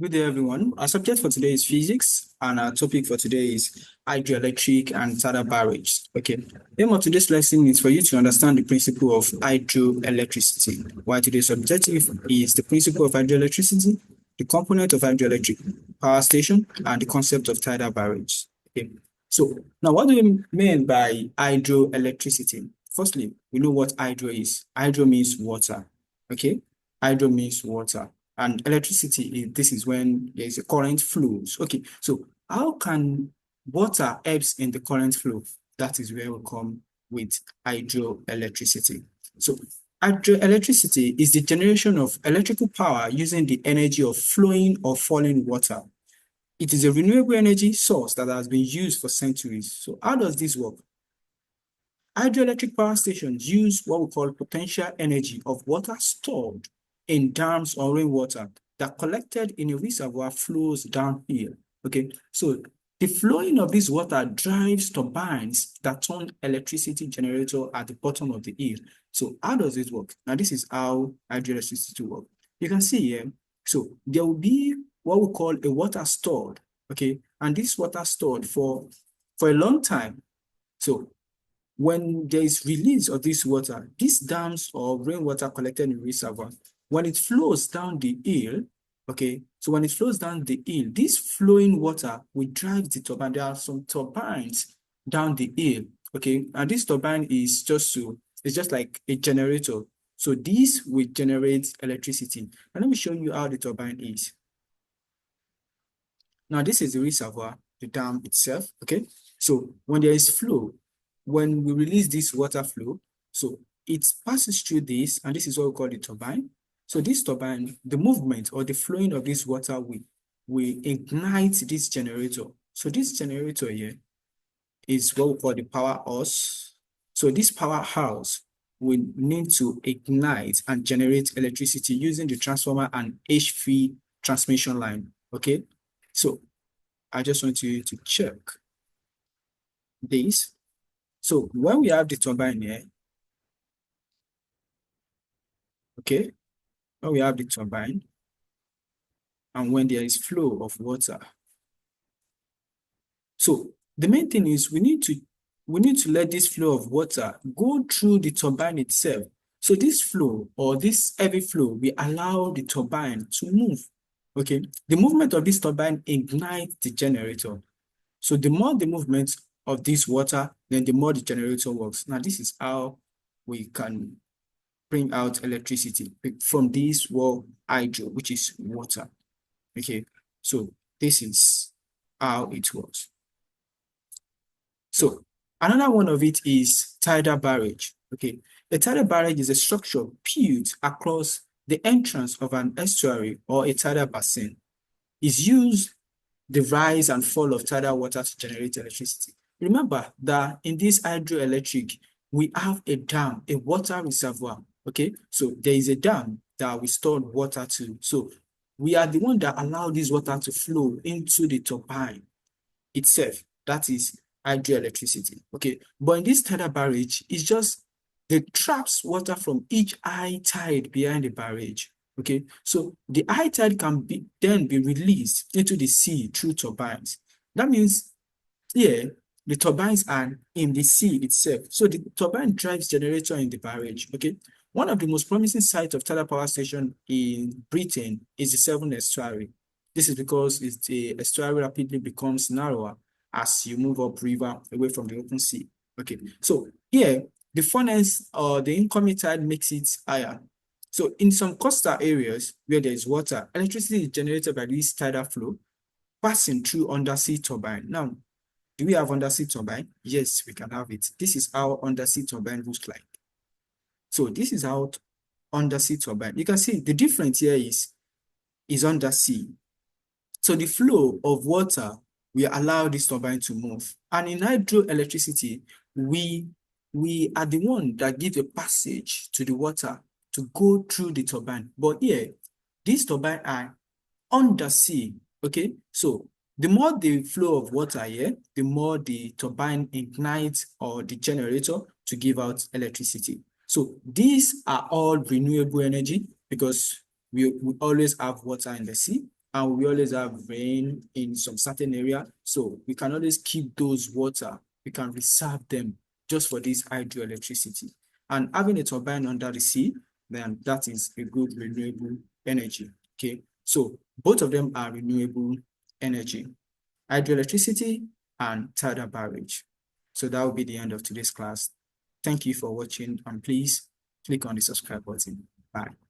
Good day, everyone. Our subject for today is physics, and our topic for today is hydroelectric and tidal barrage. Okay. The aim of today's lesson is for you to understand the principle of hydroelectricity. While today's objective is the principle of hydroelectricity, the component of hydroelectric power station, and the concept of tidal barrage. Okay. So now, what do we mean by hydroelectricity? Firstly, we know what hydro is. Hydro means water. Okay. Hydro means water. And electricity, this is when there is a current flows. Okay, so how can water helps in the current flow? That is where we come with hydroelectricity. So hydroelectricity is the generation of electrical power using the energy of flowing or falling water. It is a renewable energy source that has been used for centuries. So how does this work? Hydroelectric power stations use what we call potential energy of water stored in dams or rainwater that collected in a reservoir flows downhill. Okay, so the flowing of this water drives turbines that turn electricity generator at the bottom of the hill. So how does it work? Now, this is how hydroelectricity works. You can see here, so there will be what we call a water stored, okay, and this water stored for a long time. So when there is release of this water, these dams or rainwater collected in reservoir, when it flows down the hill, okay, so when it flows down the hill, this flowing water will drive the turbine. There are some turbines down the hill, okay, and this turbine is it's just like a generator. So this will generate electricity. And let me show you how the turbine is. Now, this is the reservoir, the dam itself, okay? So when there is flow, when we release this water flow, so it passes through this, and this is what we call the turbine. So this turbine, the movement or the flowing of this water will ignite this generator. So this generator here is what we call the powerhouse. So this powerhouse will need to ignite and generate electricity using the transformer and HV transmission line, okay? So I just want you to check this. So when we have the turbine here, okay, when we have the turbine, and when there is flow of water. So the main thing is we need to let this flow of water go through the turbine itself. So this flow or this heavy flow will allow the turbine to move. Okay, the movement of this turbine ignites the generator. So the more the movement of this water, then the more the generator works. Now, this is how we can bring out electricity from this hydro, which is water. Okay, so this is how it works. So another one of it is tidal barrage. Okay, a tidal barrage is a structure built across the entrance of an estuary or a tidal basin. It's used the rise and fall of tidal water to generate electricity. Remember that in this hydroelectric, we have a dam, a water reservoir, okay? So there is a dam that we store water to. So we are the one that allow this water to flow into the turbine itself. That is hydroelectricity, okay? But in this tidal barrage, it's just the traps water from each high tide behind the barrage. Okay, so the high tide can then be released into the sea through turbines. That means here the turbines are in the sea itself. So the turbine drives generator in the barrage. Okay, one of the most promising sites of tidal power station in Britain is the Severn Estuary. This is because the estuary rapidly becomes narrower as you move up river away from the open sea. Okay, so here the furnace or the incoming tide makes it higher. So in some coastal areas where there is water, electricity is generated by this tidal flow passing through undersea turbine. Now, do we have undersea turbine? Yes, we can have it. This is how undersea turbine looks like. So this is how undersea turbine. You can see the difference here is undersea. So the flow of water will allow this turbine to move. And in hydroelectricity, we are the one that give a passage to the water to go through the turbine. But here, these turbines are undersea, okay? So the more the flow of water here, the more the turbine ignites or the generator to give out electricity. So these are all renewable energy because we always have water in the sea. and we always have rain in some certain area. So we can always keep those water. We can reserve them just for this hydroelectricity. And having a turbine under the sea, then that is a good renewable energy. Okay, so both of them are renewable energy, hydroelectricity and tidal barrage. So that will be the end of today's class. Thank you for watching, and please click on the subscribe button. Bye.